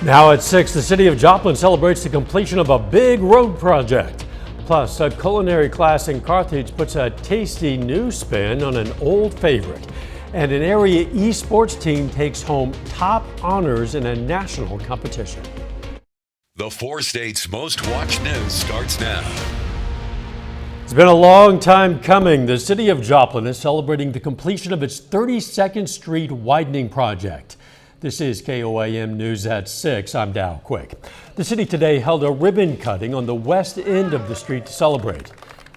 Now at 6, the city of Joplin celebrates the completion of a big road project. Plus, a culinary class in Carthage puts a tasty new spin on an old favorite. And an area esports team takes home top honors in a national competition. The 4 states' most watched news starts now. It's been a long time coming. The city of Joplin is celebrating the completion of its 32nd Street widening project. This is KOAM News at 6. I'm Dow Quick. The city today held a ribbon cutting on the west end of the street to celebrate.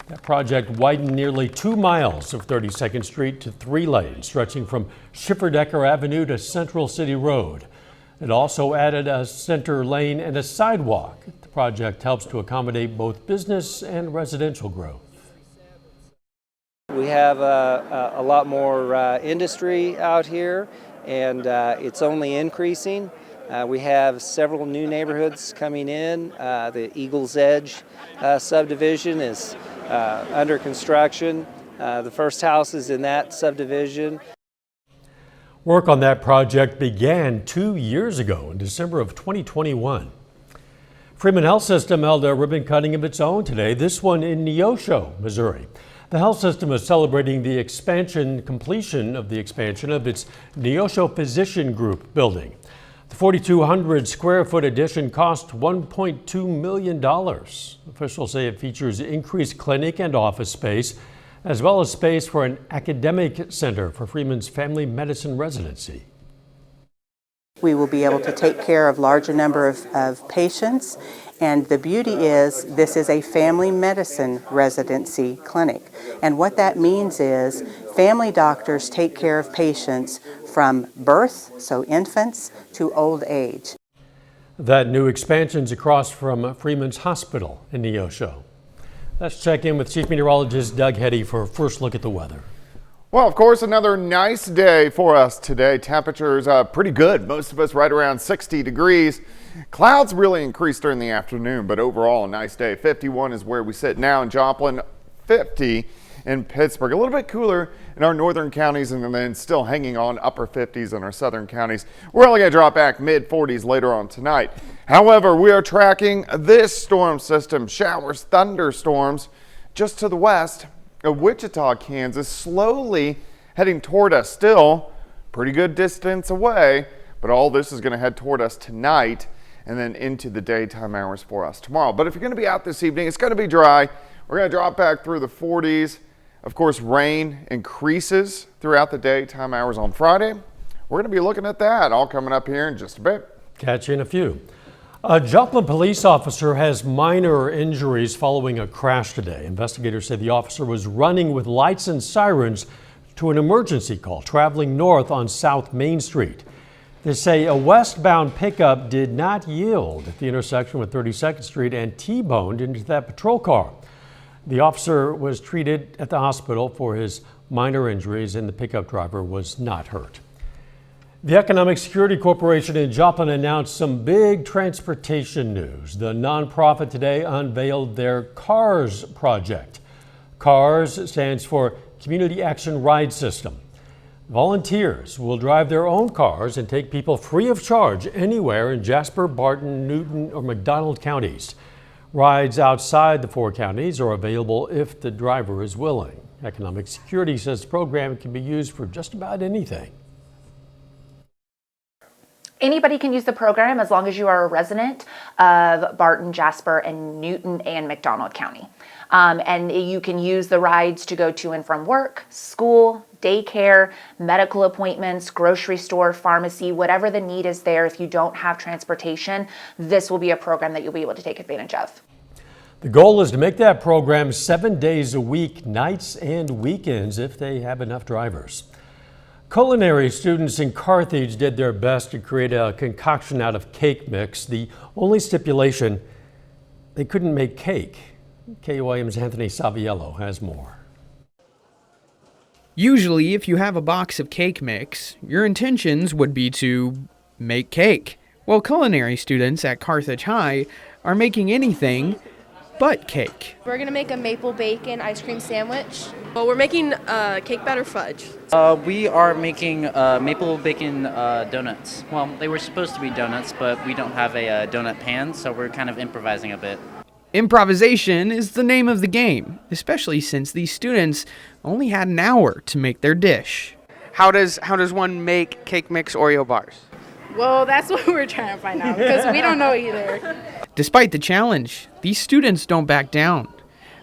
That project widened nearly 2 miles of 32nd Street to 3 lanes, stretching from Schifferdecker Avenue to Central City Road. It also added a center lane and a sidewalk. The project helps to accommodate both business and residential growth. We have a lot more industry out here, and it's only increasing. We have several new neighborhoods coming in. The Eagles Edge subdivision is under construction. The first house is in that subdivision. Work on that project began 2 years ago in December of 2021. Freeman Health System held a ribbon cutting of its own today, this one in Neosho, Missouri. The health system is celebrating the completion of the expansion of its Neosho Physician Group building. The 4,200 square foot addition cost $1.2 million. Officials say it features increased clinic and office space, as well as space for an academic center for Freeman's family medicine residency. We will be able to take care of larger number of patients, and the beauty is this is a family medicine residency clinic. And what that means is family doctors take care of patients from birth, so infants, to old age. That new expansion's across from Freeman's Hospital in Neosho. Let's check in with Chief Meteorologist Doug Heddy for a first look at the weather. Well, of course, another nice day for us today. Temperatures pretty good. Most of us right around 60 degrees. Clouds really increased during the afternoon, but overall a nice day. 51 is where we sit now in Joplin, 50 in Pittsburgh. A little bit cooler in our northern counties, and then still hanging on upper 50s in our southern counties. We're only going to drop back mid 40s later on tonight. However, we are tracking this storm system, showers, thunderstorms, just to the west of Wichita, Kansas, slowly heading toward us. Still pretty good distance away, but all this is going to head toward us tonight and then into the daytime hours for us tomorrow. But if you're going to be out this evening, it's going to be dry. We're going to drop back through the 40s. Of course, rain increases throughout the daytime hours on Friday. We're going to be looking at that all coming up here in just a bit. Catch you in a few. A Joplin police officer has minor injuries following a crash today. Investigators say the officer was running with lights and sirens to an emergency call traveling north on South Main Street. They say a westbound pickup did not yield at the intersection with 32nd Street and T-boned into that patrol car. The officer was treated at the hospital for his minor injuries, and the pickup driver was not hurt. The Economic Security Corporation in Joplin announced some big transportation news. The nonprofit today unveiled their CARS project. CARS stands for Community Action Ride System. Volunteers will drive their own cars and take people free of charge anywhere in Jasper, Barton, Newton, or McDonald counties. Rides outside the 4 counties are available if the driver is willing. Economic Security says the program can be used for just about anything. Anybody can use the program as long as you are a resident of Barton, Jasper, and Newton and McDonald County. And you can use the rides to go to and from work, school, daycare, medical appointments, grocery store, pharmacy, whatever the need is there. If you don't have transportation, this will be a program that you'll be able to take advantage of. The goal is to make that program 7 days a week, nights and weekends, if they have enough drivers. Culinary students in Carthage did their best to create a concoction out of cake mix. The only stipulation, they couldn't make cake. KOAM's Anthony Saviello has more. Usually, if you have a box of cake mix, your intentions would be to make cake. Well, culinary students at Carthage High are making anything butt cake. We're gonna make a maple bacon ice cream sandwich. Well, we're making cake batter fudge. We are making maple bacon donuts. Well, they were supposed to be donuts, but we don't have a donut pan, so we're kind of improvising a bit. Improvisation is the name of the game, especially since these students only had an hour to make their dish. How does one make cake mix Oreo bars? Well, that's what we're trying to find out because we don't know either. Despite the challenge, these students don't back down.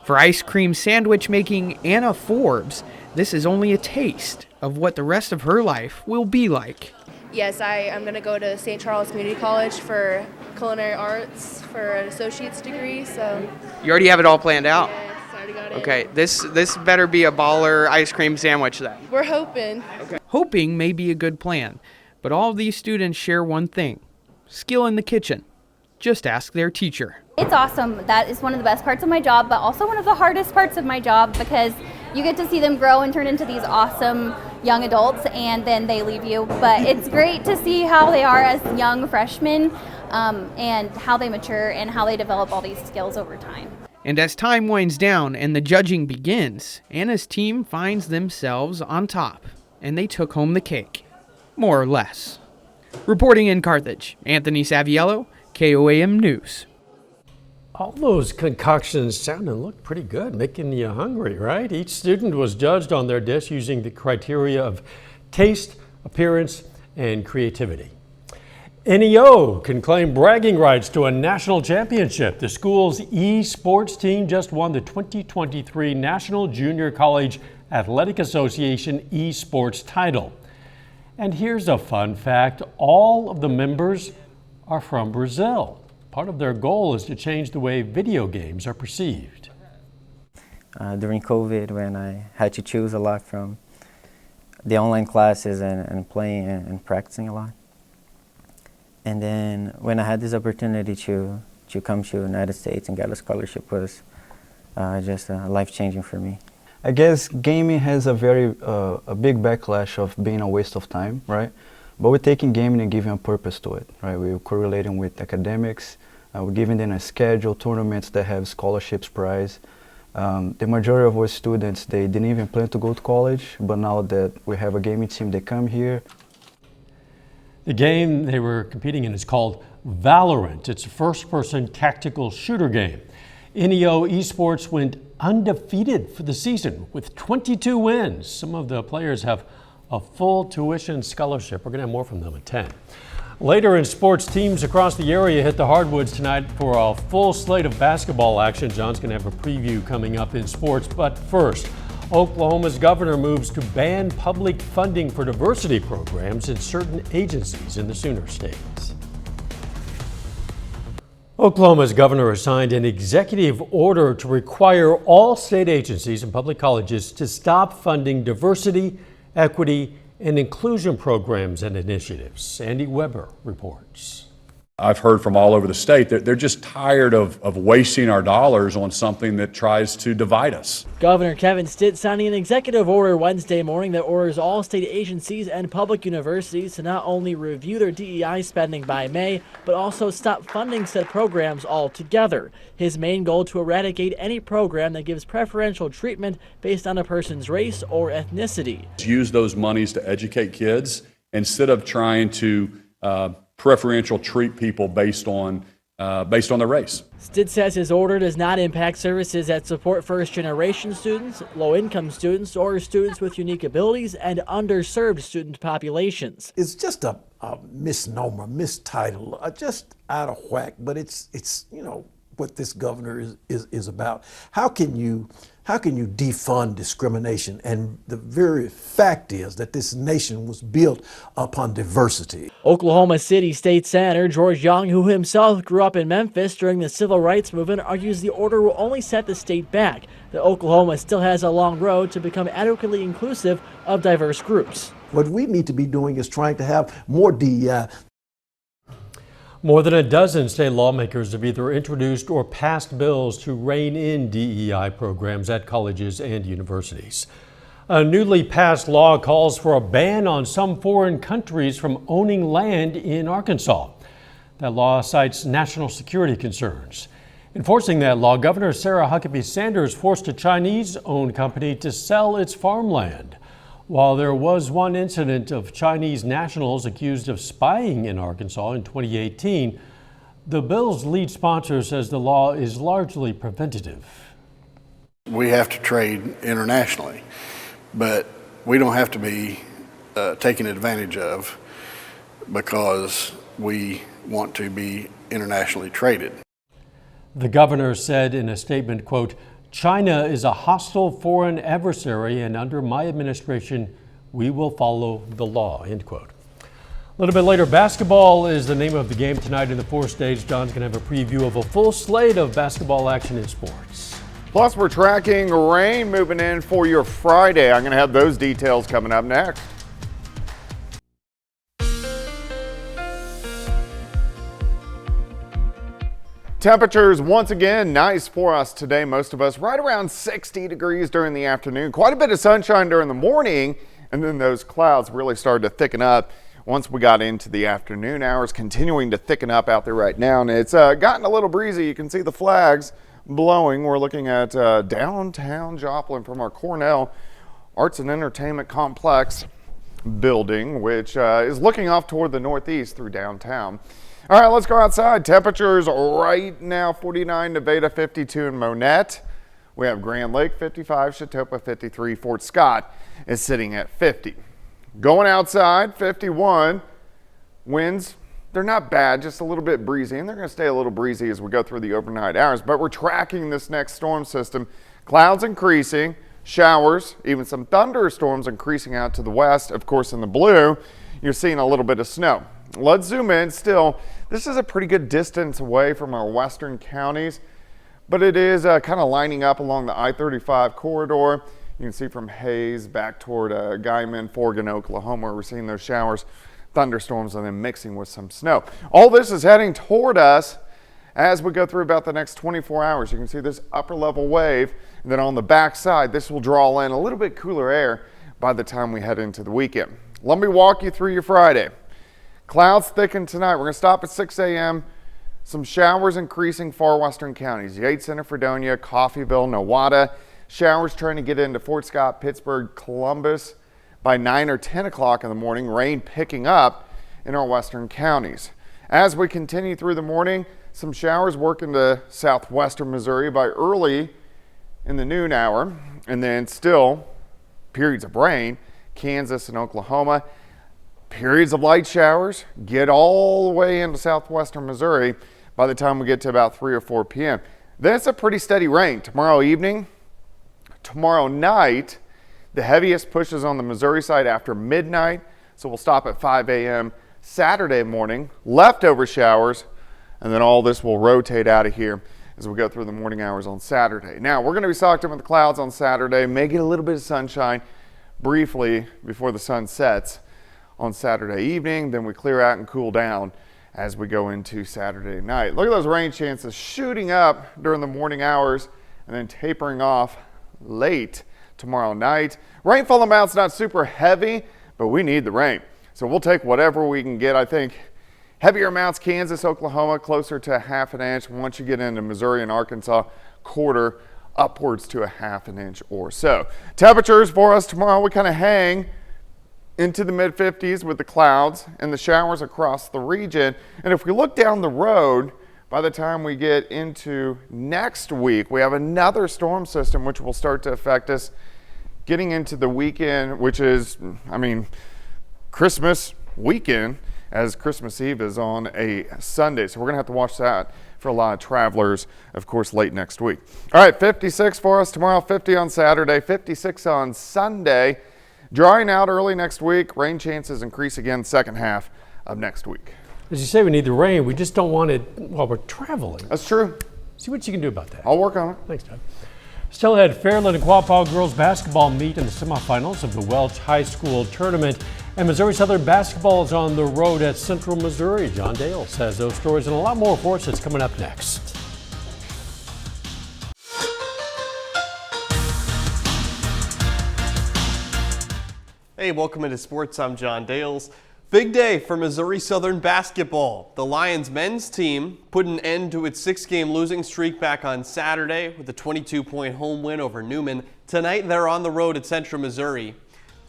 For ice cream sandwich making Anna Forbes, this is only a taste of what the rest of her life will be like. Yes, I am gonna go to St. Charles Community College for culinary arts for an associate's degree. So You already have it all planned out? yes, I already got it. Okay, this better be a baller ice cream sandwich then. We're hoping. Hoping may be a good plan, but all of these students share one thing: skill in the kitchen. Just ask their teacher. It's awesome. That is one of the best parts of my job, but also one of the hardest parts of my job because you get to see them grow and turn into these awesome young adults and then they leave you. But it's great to see how they are as young freshmen and how they mature and how they develop all these skills over time. And as time winds down and the judging begins, Anna's team finds themselves on top, and they took home the cake. More or less. Reporting in Carthage, Anthony Saviello, KOAM News. All those concoctions sound and look pretty good, making you hungry, right? Each student was judged on their dish using the criteria of taste, appearance, and creativity. NEO can claim bragging rights to a national championship. The school's e-sports team just won the 2023 National Junior College Athletic Association esports title. And here's a fun fact: all of the members are from Brazil. Part of their goal is to change the way video games are perceived. During COVID, when I had to choose a lot from the online classes and playing and practicing a lot. And then when I had this opportunity to come to the United States and get a scholarship was just life-changing for me. I guess gaming has a big backlash of being a waste of time, right? But we're taking gaming and giving a purpose to it, right? We're correlating with academics. We're giving them a schedule, tournaments that have scholarships prize. The majority of our students, they didn't even plan to go to college, but now that we have a gaming team, they come here. The game they were competing in is called Valorant. It's a first-person tactical shooter game. NEO Esports went undefeated for the season with 22 wins. Some of the players have a full tuition scholarship. We're going to have more from them at 10. Later in sports, teams across the area hit the hardwoods tonight for a full slate of basketball action. John's going to have a preview coming up in sports. But first, Oklahoma's governor moves to ban public funding for diversity programs in certain agencies in the Sooner States. Oklahoma's governor has signed an executive order to require all state agencies and public colleges to stop funding diversity, equity, and inclusion programs and initiatives. Andy Weber reports. I've heard from all over the state that they're just tired of wasting our dollars on something that tries to divide us. Governor Kevin Stitt signing an executive order Wednesday morning that orders all state agencies and public universities to not only review their DEI spending by May, but also stop funding said programs altogether. His main goal to eradicate any program that gives preferential treatment based on a person's race or ethnicity. Use those monies to educate kids instead of trying to preferential treat people based on their race. Stitt says his order does not impact services that support first-generation students, low-income students, or students with unique abilities and underserved student populations. It's just a misnomer, mistitle, just out of whack. But it's you know what this governor is about. How can you defund discrimination? And the very fact is that this nation was built upon diversity. Oklahoma City State Senator George Young, who himself grew up in Memphis during the civil rights movement, argues the order will only set the state back, that Oklahoma still has a long road to become adequately inclusive of diverse groups. What we need to be doing is trying to have more DEI. More than a dozen state lawmakers have either introduced or passed bills to rein in DEI programs at colleges and universities. A newly passed law calls for a ban on some foreign countries from owning land in Arkansas. That law cites national security concerns. Enforcing that law, Governor Sarah Huckabee Sanders forced a Chinese-owned company to sell its farmland. While there was one incident of Chinese nationals accused of spying in Arkansas in 2018, the bill's lead sponsor says the law is largely preventative. We have to trade internationally, but we don't have to be taken advantage of because we want to be internationally traded. The governor said in a statement, quote, "China is a hostile foreign adversary, and under my administration, we will follow the law," end quote. A little bit later, basketball is the name of the game tonight in the 4 States. John's going to have a preview of a full slate of basketball action in sports. Plus, we're tracking rain moving in for your Friday. I'm going to have those details coming up next. Temperatures once again nice for us today. Most of us right around 60 degrees during the afternoon. Quite a bit of sunshine during the morning, and then those clouds really started to thicken up once we got into the afternoon hours, continuing to thicken up out there right now. And it's gotten a little breezy. You can see the flags blowing. We're looking at downtown Joplin from our Cornell Arts and Entertainment Complex building, which is looking off toward the northeast through downtown. All right, let's go outside. Temperatures right now 49, Nevada 52 in Monette. We have Grand Lake 55, Chautauqua 53, Fort Scott is sitting at 50. Going outside, 51. Winds, they're not bad, just a little bit breezy, and they're going to stay a little breezy as we go through the overnight hours. But we're tracking this next storm system. Clouds increasing, showers, even some thunderstorms increasing out to the west. Of course, in the blue, you're seeing a little bit of snow. Let's zoom in. Still, this is a pretty good distance away from our western counties, but it is kind of lining up along the I-35 corridor. You can see from Hayes back toward Guyman, Forgan, Oklahoma, we're seeing those showers, thunderstorms, and then mixing with some snow. All this is heading toward us as we go through about the next 24 hours. You can see this upper level wave, and then on the back side, this will draw in a little bit cooler air by the time we head into the weekend. Let me walk you through your Friday. Clouds thicken tonight. We're going to stop at 6 a.m. Some showers increasing far western counties. Yates, Center, Fredonia, Coffeyville, Nowata. Showers trying to get into Fort Scott, Pittsburgh, Columbus by 9 or 10 o'clock in the morning. Rain picking up in our western counties. As we continue through the morning, some showers work into southwestern Missouri by early in the noon hour. And then still periods of rain, Kansas and Oklahoma. Periods of light showers get all the way into southwestern Missouri by the time we get to about 3 or 4 p.m. Then it's a pretty steady rain tomorrow evening. Tomorrow night, the heaviest pushes on the Missouri side after midnight, so we'll stop at 5 a.m. Saturday morning, leftover showers, and then all this will rotate out of here as we go through the morning hours on Saturday. Now, we're going to be socked in with the clouds on Saturday, may get a little bit of sunshine briefly before the sun sets on Saturday evening, then we clear out and cool down as we go into Saturday night. Look at those rain chances shooting up during the morning hours and then tapering off late tomorrow night. Rainfall amount's not super heavy, but we need the rain. So we'll take whatever we can get. I think heavier amounts, Kansas, Oklahoma, closer to a ½ an inch. Once you get into Missouri and Arkansas, quarter upwards to a ½ an inch or so. Temperatures for us tomorrow, we kind of hang into the mid-50s with the clouds and the showers across the region. And if we look down the road, by the time we get into next week, we have another storm system which will start to affect us getting into the weekend, which is, Christmas weekend, as Christmas Eve is on a Sunday. So we're going to have to watch that for a lot of travelers, of course, late next week. All right, 56 for us tomorrow, 50 on Saturday, 56 on Sunday. Drying out early next week. Rain chances increase again second half of next week. As you say, we need the rain. We just don't want it while we're traveling. That's true. See what you can do about that. I'll work on it. Thanks, Doug. Still ahead, Fairland and Quapaw girls basketball meet in the semifinals of the Welch High School tournament. And Missouri Southern basketball is on the road at Central Missouri. John Dale says those stories and a lot more for us. It's coming up next. Hey, welcome into sports. I'm John Dales. Big day for Missouri Southern basketball. The Lions men's team put an end to its 6-game losing streak back on Saturday with a 22-point home win over Newman. Tonight they're on the road at Central Missouri.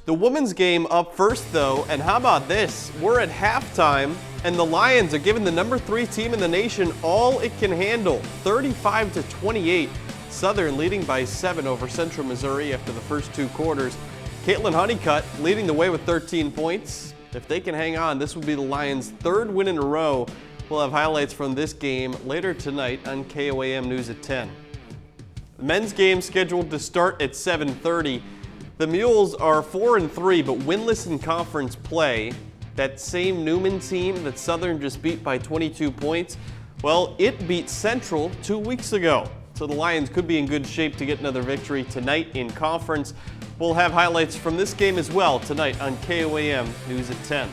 The women's game up first though, and how about this? We're at halftime and the Lions are giving the number 3 team in the nation all it can handle, 35-28. Southern leading by 7 over Central Missouri after the first 2 quarters. Caitlin Honeycutt leading the way with 13 points. If they can hang on, this will be the Lions' 3rd win in a row. We'll have highlights from this game later tonight on KOAM News at 10. The men's game scheduled to start at 7:30. The Mules are 4-3, but winless in conference play. That same Newman team that Southern just beat by 22 points, well, it beat Central 2 weeks ago. So the Lions could be in good shape to get another victory tonight in conference. We'll have highlights from this game as well tonight on KOAM News at 10.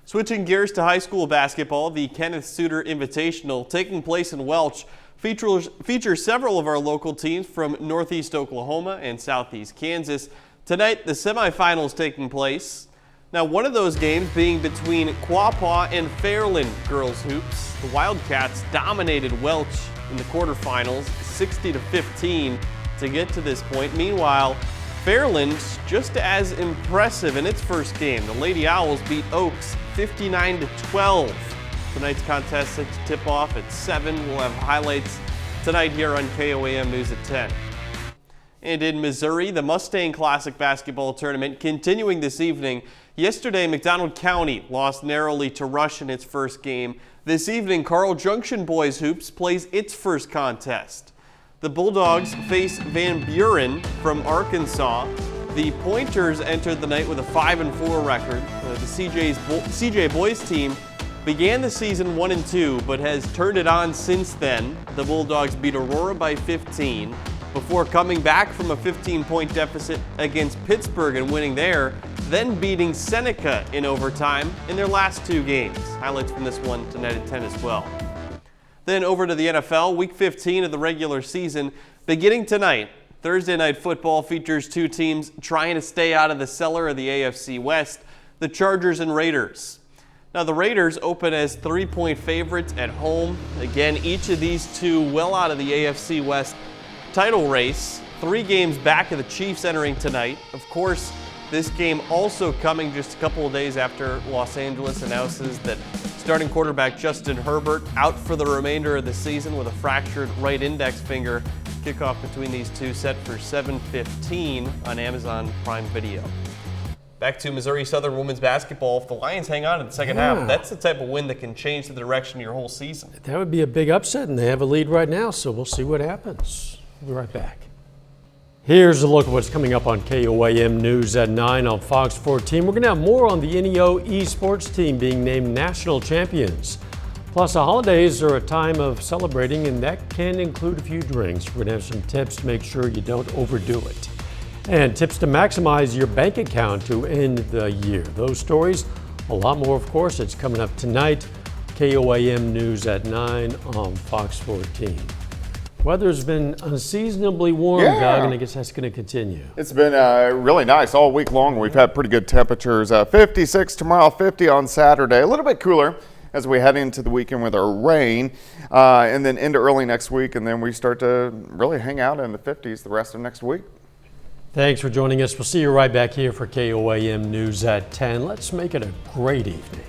Switching gears to high school basketball, the Kenneth Suter Invitational taking place in Welch features several of our local teams from Northeast Oklahoma and Southeast Kansas. Tonight, the semifinals taking place. Now, one of those games being between Quapaw and Fairland girls hoops. The Wildcats dominated Welch in the quarterfinals, 60-15 to get to this point. Meanwhile, Fairland just as impressive in its first game. The Lady Owls beat Oaks 59-12. Tonight's contest set to tip off at 7. We'll have highlights tonight here on KOAM News at 10. And in Missouri, the Mustang Classic basketball tournament continuing this evening. Yesterday, McDonald County lost narrowly to Rush in its first game. This evening, Carl Junction Boys Hoops plays its first contest. The Bulldogs face Van Buren from Arkansas. The Pointers entered the night with a 5-4 record. The CJ Boys team began the season 1-2, but has turned it on since then. The Bulldogs beat Aurora by 15 before coming back from a 15-point deficit against Pittsburgh and winning there, then beating Seneca in overtime in their last 2 games. Highlights from this one tonight at 10 as well. Then over to the NFL, Week 15 of the regular season. Beginning tonight, Thursday Night Football features 2 teams trying to stay out of the cellar of the AFC West, the Chargers and Raiders. Now, the Raiders open as 3-point favorites at home. Again, each of these 2 well out of the AFC West title race. 3 games back of the Chiefs entering tonight. Of course, this game also coming just a couple of days after Los Angeles announces that starting quarterback Justin Herbert out for the remainder of the season with a fractured right index finger. Kickoff between these 2 set for 7:15 on Amazon Prime Video. Back to Missouri Southern women's basketball. If the Lions hang on in the second half, that's the type of win that can change the direction of your whole season. That would be a big upset, and they have a lead right now, so we'll see what happens. We'll be right back. Here's a look at what's coming up on KOAM News at 9 on Fox 14. We're going to have more on the NEO esports team being named national champions. Plus, the holidays are a time of celebrating, and that can include a few drinks. We're going to have some tips to make sure you don't overdo it. And tips to maximize your bank account to end the year. Those stories, a lot more, of course. It's coming up tonight. KOAM News at 9 on Fox 14. Weather's been unseasonably warm, Doug, and I guess that's going to continue. It's been really nice all week long. We've had pretty good temperatures. 56 tomorrow, 50 on Saturday. A little bit cooler as we head into the weekend with our rain, and then into early next week, and then we start to really hang out in the 50s the rest of next week. Thanks for joining us. We'll see you right back here for KOAM News at 10. Let's make it a great evening.